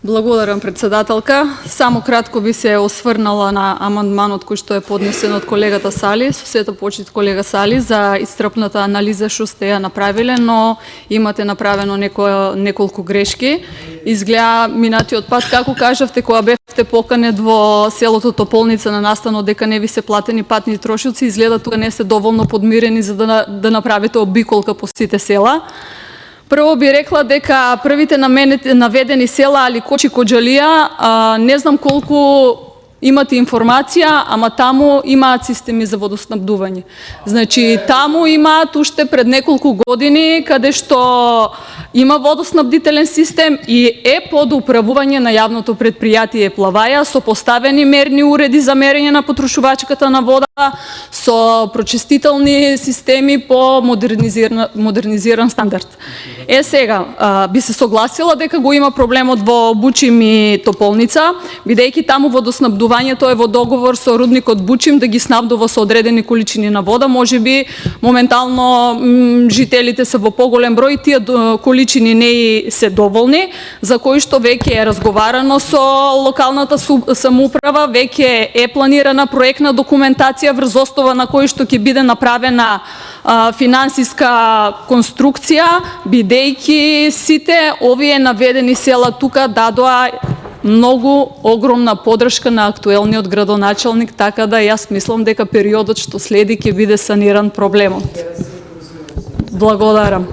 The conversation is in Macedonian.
Благодарам, председателка. Само кратко би се осврнала на амандманот кој што е поднесен од колегата Сали, со сета почит колега Сали, за исцрпната анализа што сте ја направиле, но имате направено неколку грешки. Изгледа минатиот пат, како кажавте, кога бевте поканет во селото Тополница на настанот дека не ви се платени патни трошоци, изгледа тука не се доволно подмирени за да направите обиколка по сите села. Прво би рекла дека првите наведени села Аликочи, Коџалија, не знам колку имате информација, ама таму имаат системи за водоснабдување. Значи, таму имаат уште пред неколку години каде што има водоснабдителен систем и е под управување на јавното предпријатие Плаваја со поставени мерни уреди за мерење на потрошувачката на вода, со прочистителни системи по модернизиран стандард. Сега, би се согласила дека го има проблемот во Бучим и Тополница, бидејќи таму водоснабдувањето е во договор со рудникот Бучим да ги снабдува со одредени количини на вода. Можеби моментално жителите се во поголем број, тие количини не се доволни, за кои што веќе е разговарано со локалната самоуправа, веќе е планирана проектна документација врз основа на кој што ќе биде направена финансиска конструкција, бидејќи сите овие наведени села тука дадоа многу огромна подршка на актуелниот градоначалник, така да јас мислам дека периодот што следи ќе биде саниран проблемот. Благодарам.